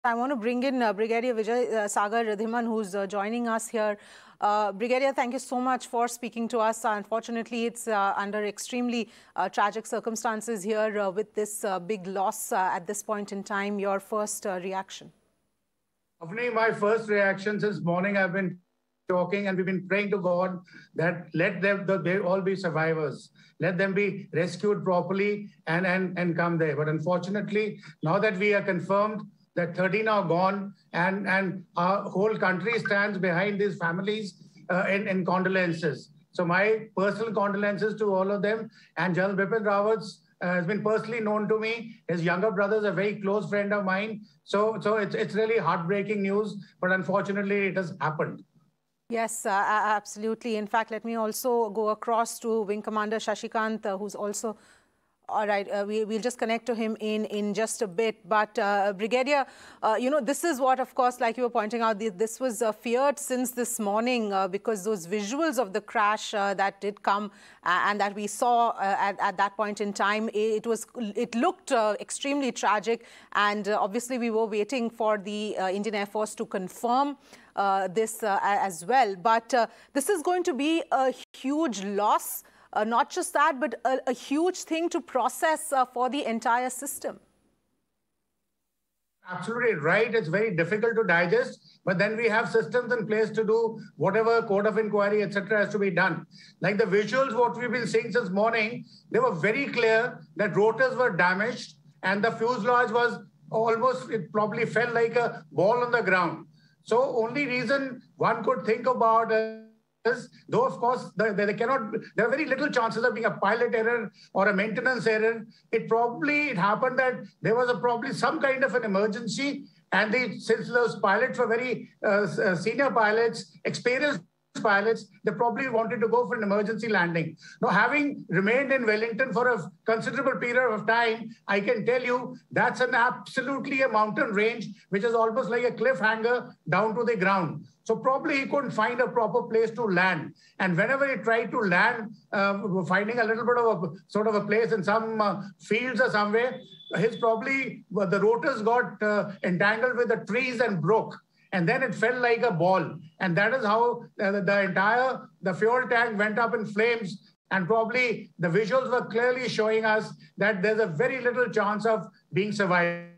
I want to bring in Brigadier Vijay Sagar Ridhiman, who's joining us here. Brigadier, thank you so much for speaking to us. Unfortunately, it's under extremely tragic circumstances here with this big loss at this point in time. Your first reaction? Avni, my first reaction since morning, I've been talking and we've been praying to God that let them, they all be survivors. Let them be rescued properly and come there. But unfortunately, now that we are confirmed that 13 are gone and our whole country stands behind these families in condolences. So my personal condolences to all of them. And General Bipin Rawat has been personally known to me. His younger brother is a very close friend of mine. So it's really heartbreaking news, but unfortunately it has happened. Yes, absolutely. In fact, let me also go across to Wing Commander Shashikant, who's also... All right, we'll just connect to him in just a bit. But Brigadier, this is what, of course, like you were pointing out, this was feared since this morning because those visuals of the crash that did come and that we saw at that point in time, it looked extremely tragic. And obviously, we were waiting for the Indian Air Force to confirm this as well. But this is going to be a huge loss. Not just that, but a huge thing to process for the entire system. Absolutely right. It's very difficult to digest, but then we have systems in place to do whatever code of inquiry, etc., has to be done. Like the visuals, what we've been seeing since morning, they were very clear that rotors were damaged and the fuselage was almost, it probably felt like a ball on the ground. So only reason one could think about though, of course, there are very little chances of being a pilot error or a maintenance error. It happened that there was probably some kind of an emergency. And since those pilots were very senior pilots, experienced pilots, they probably wanted to go for an emergency landing. Now, having remained in Wellington for a considerable period of time, I can tell you that's absolutely a mountain range, which is almost like a cliffhanger down to the ground. So probably he couldn't find a proper place to land. And whenever he tried to land, finding a little bit of a place in some fields or somewhere, the rotors got entangled with the trees and broke. And then it felt like a ball. And that is how the fuel tank went up in flames. And probably the visuals were clearly showing us that there's a very little chance of being survivors.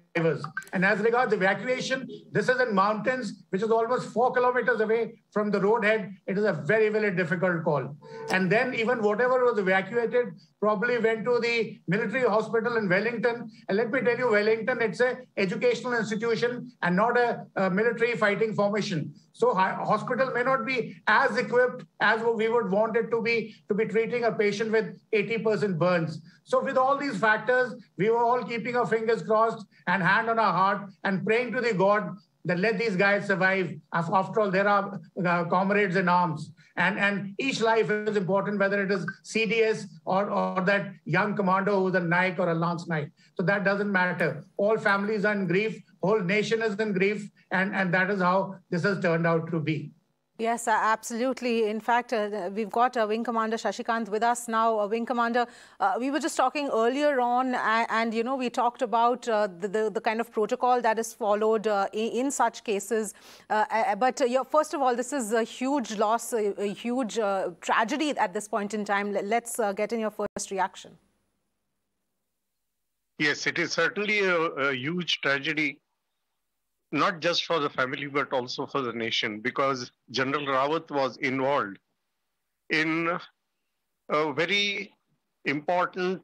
And as regards evacuation, this is in mountains, which is almost 4 kilometers away from the roadhead. It is a very, very difficult call. And then even whatever was evacuated probably went to the military hospital in Wellington. And let me tell you, Wellington, it's an educational institution and not a military fighting formation. So hospital may not be as equipped as we would want it to be treating a patient with 80% burns. So with all these factors, we were all keeping our fingers crossed and hand on our heart and praying to the God that let these guys survive. After all, there are comrades in arms. And each life is important, whether it is CDS or that young commando who's a Naik or a Lance Naik. So that doesn't matter. All families are in grief. Whole nation is in grief. And that is how this has turned out to be. Yes, absolutely. In fact, we've got Wing Commander Shashikant with us now. Wing Commander, we were just talking earlier on and we talked about the kind of protocol that is followed in such cases. But first of all, this is a huge loss, a huge tragedy at this point in time. Let's get in your first reaction. Yes, it is certainly a huge tragedy. Not just for the family, but also for the nation, because General Rawat was involved in a very important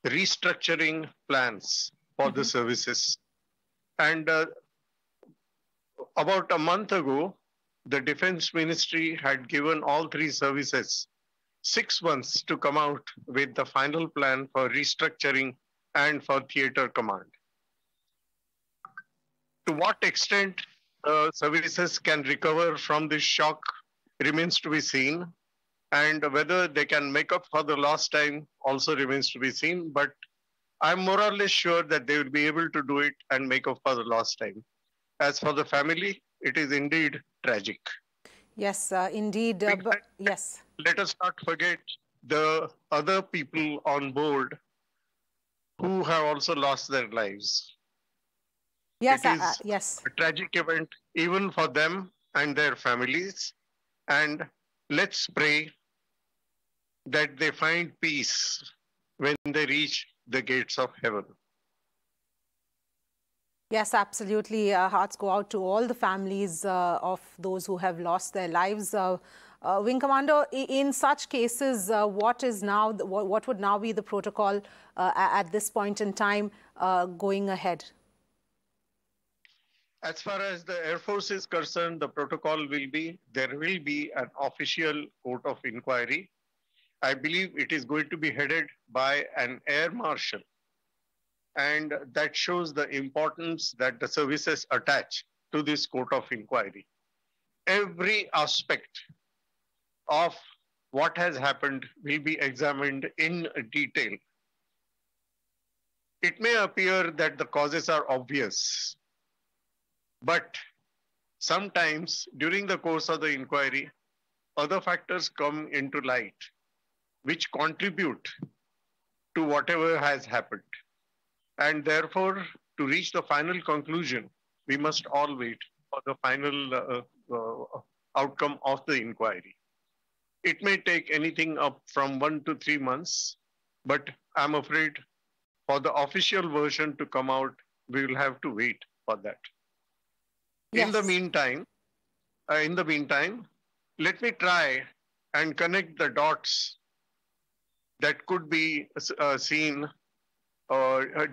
restructuring plans for the services. And about a month ago, the Defense Ministry had given all 3 services 6 months to come out with the final plan for restructuring and for theater command. To what extent services can recover from this shock remains to be seen, and whether they can make up for the lost time also remains to be seen. But I'm more or less sure that they will be able to do it and make up for the lost time. As for the family, it is indeed tragic. Yes, indeed. Yes. Let us not forget the other people on board who have also lost their lives. Yes, It is yes. a tragic event even for them and their families. And let's pray that they find peace when they reach the gates of heaven. Yes, absolutely. Hearts go out to all the families of those who have lost their lives. Wing Commander, in such cases, what would now be the protocol at this point in time going ahead? As far as the Air Force is concerned, the protocol will be, there will be an official court of inquiry. I believe it is going to be headed by an air marshal. And that shows the importance that the services attach to this court of inquiry. Every aspect of what has happened will be examined in detail. It may appear that the causes are obvious, but sometimes during the course of the inquiry, other factors come into light which contribute to whatever has happened. And therefore, to reach the final conclusion, we must all wait for the final outcome of the inquiry. It may take anything up from 1 to 3 months, but I'm afraid for the official version to come out, we will have to wait for that. Yes. In the meantime, let me try and connect the dots that could be seen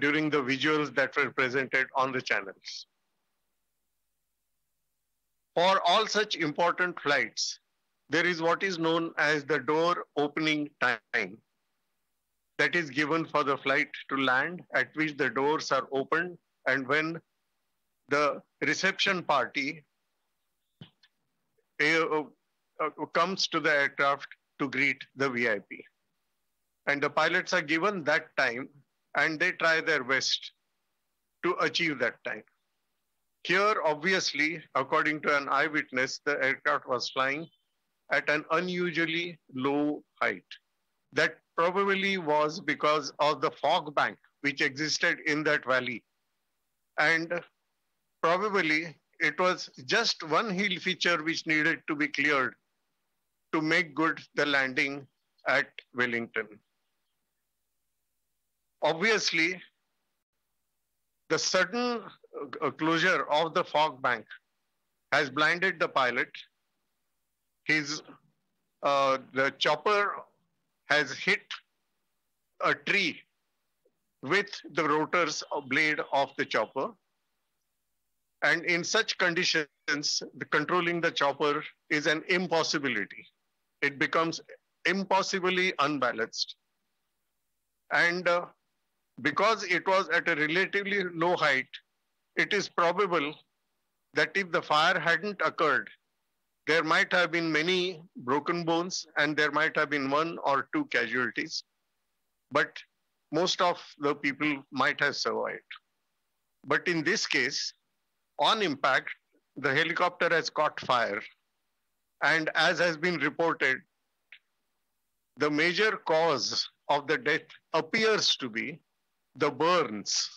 during the visuals that were presented on the channels. For all such important flights, there is what is known as the door opening time that is given for the flight to land, at which the doors are opened, and when the reception party comes to the aircraft to greet the VIP. And the pilots are given that time, and they try their best to achieve that time. Here, obviously, according to an eyewitness, the aircraft was flying at an unusually low height. That probably was because of the fog bank which existed in that valley. And probably it was just one hill feature which needed to be cleared to make good the landing at Wellington. Obviously, the sudden closure of the fog bank has blinded the pilot. The chopper has hit a tree with the rotors blade of the chopper. And in such conditions, controlling the chopper is an impossibility. It becomes impossibly unbalanced. And because it was at a relatively low height, it is probable that if the fire hadn't occurred, there might have been many broken bones and there might have been 1 or 2 casualties. But most of the people might have survived. But in this case, on impact, the helicopter has caught fire. And as has been reported, the major cause of the death appears to be the burns.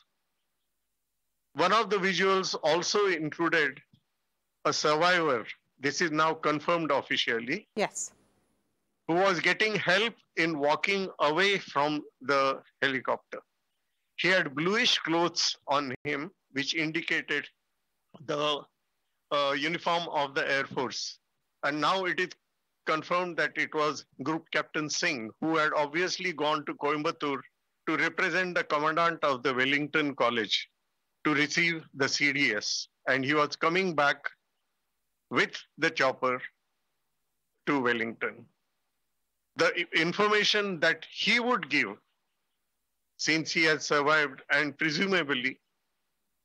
One of the visuals also included a survivor. This is now confirmed officially. Yes. Who was getting help in walking away from the helicopter. He had bluish clothes on him, which indicated the uniform of the Air Force. And now it is confirmed that it was Group Captain Singh, who had obviously gone to Coimbatore to represent the commandant of the Wellington College to receive the CDS. And he was coming back with the chopper to Wellington. The information that he would give, since he has survived and presumably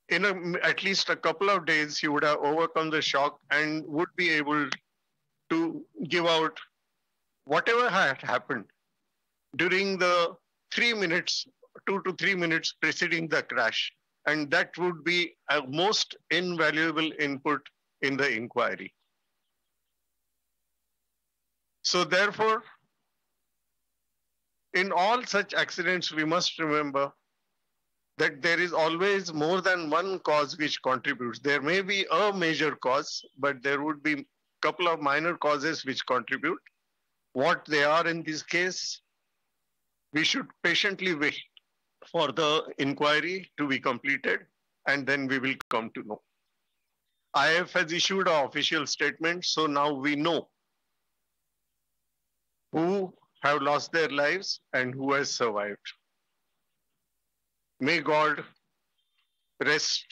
in at least a couple of days, he would have overcome the shock and would be able to give out whatever had happened during the 2 to 3 minutes preceding the crash. And that would be a most invaluable input in the inquiry. So therefore, in all such accidents, we must remember that there is always more than one cause which contributes. There may be a major cause, but there would be a couple of minor causes which contribute. What they are in this case, we should patiently wait for the inquiry to be completed, and then we will come to know. IF has issued an official statement, so now we know who have lost their lives and who has survived. May God rest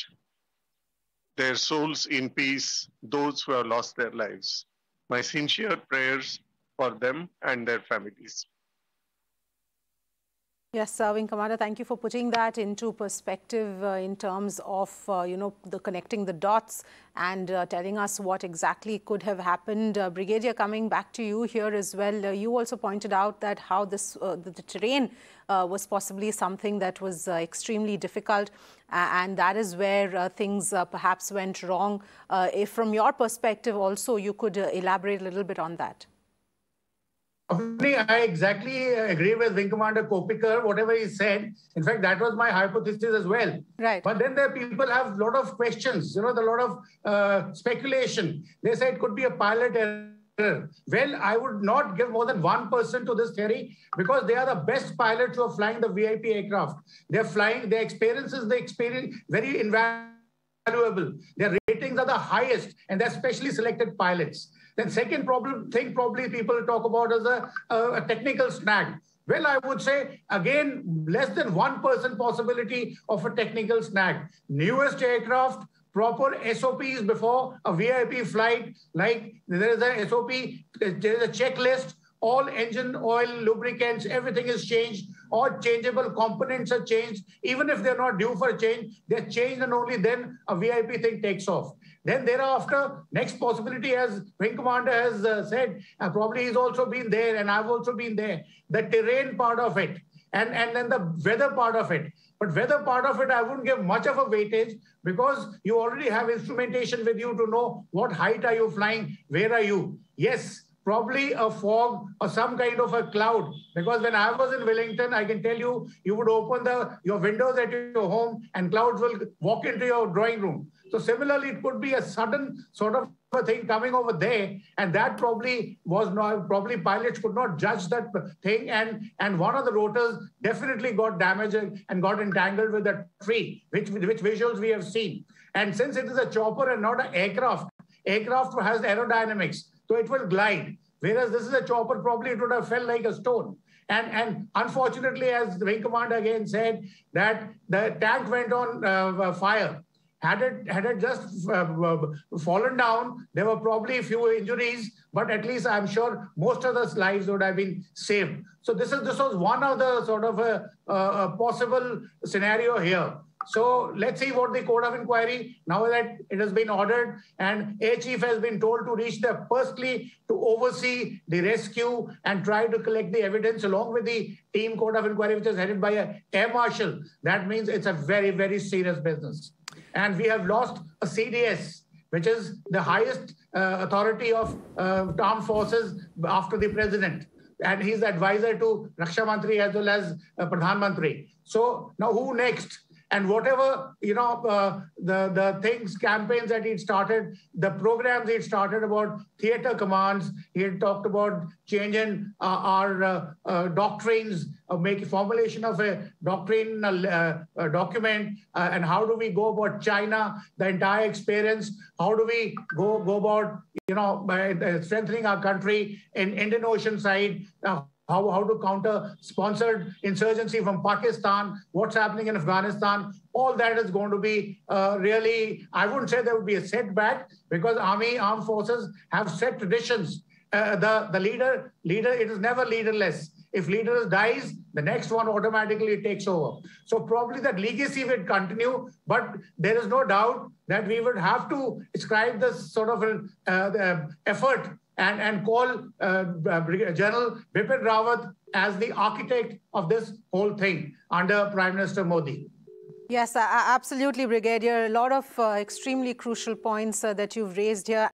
their souls in peace, those who have lost their lives. My sincere prayers for them and their families. Yes, Wing Commander, thank you for putting that into perspective in terms of, the connecting the dots and telling us what exactly could have happened. Brigadier, coming back to you here as well, you also pointed out that how this the terrain was possibly something that was extremely difficult, and that is where things perhaps went wrong. If from your perspective also, you could elaborate a little bit on that. I exactly agree with Wing Commander Kopikar, whatever he said. In fact, that was my hypothesis as well. Right. But then there people have a lot of questions, a lot of speculation. They say it could be a pilot error. Well, I would not give more than 1% to this theory because they are the best pilots who are flying the VIP aircraft. They're flying, their experience very invaluable. Their ratings are the highest, and they're specially selected pilots. Then second thing probably people talk about is a technical snag. Well, I would say, again, less than 1% possibility of a technical snag. Newest aircraft, proper SOPs before a VIP flight, like there is a SOP, there is a checklist, all engine oil, lubricants, everything is changed. All changeable components are changed. Even if they're not due for a change, they're changed, and only then a VIP thing takes off. Then thereafter, next possibility, as Wing Commander has said, probably he's also been there, and I've also been there, the terrain part of it, and then the weather part of it. But weather part of it, I wouldn't give much of a weightage because you already have instrumentation with you to know what height are you flying, where are you. Yes, probably a fog or some kind of a cloud. Because when I was in Wellington, I can tell you, you would open your windows at your home and clouds will walk into your drawing room. So similarly, it could be a sudden sort of a thing coming over there, and that probably pilots could not judge that thing, and one of the rotors definitely got damaged and got entangled with that tree, which visuals we have seen. And since it is a chopper and not an aircraft has aerodynamics, so it will glide. Whereas this is a chopper, probably it would have felt like a stone. And unfortunately, as the Wing Commander again said, that the tank went on fire. Had it just fallen down, there were probably a few injuries, but at least I'm sure most of the lives would have been saved. So this was one of the sort of a possible scenario here. So let's see what the Court of Inquiry, now that it has been ordered and Air Chief has been told to reach there personally to oversee the rescue and try to collect the evidence along with the team Court of Inquiry, which is headed by an Air Marshal. That means it's a very, very serious business. And we have lost a CDS, which is the highest authority of armed forces after the president. And he's the advisor to Raksha Mantri as well as Pradhan Mantri. So now who next? And whatever, the things, campaigns that he'd started, the programs he'd started about theater commands, he had talked about changing our doctrines, making formulation of a doctrinal document, and how do we go about China, the entire experience, how do we go about, by strengthening our country in Indian Ocean side, how to counter sponsored insurgency from Pakistan, what's happening in Afghanistan, all that is going to be really, I wouldn't say there would be a setback because armed forces have set traditions. The leader, it is never leaderless. If leader dies, the next one automatically takes over. So probably that legacy will continue, but there is no doubt that we would have to ascribe this sort of effort and call General Bipin Rawat as the architect of this whole thing under Prime Minister Modi. Yes, absolutely, Brigadier. A lot of extremely crucial points that you've raised here.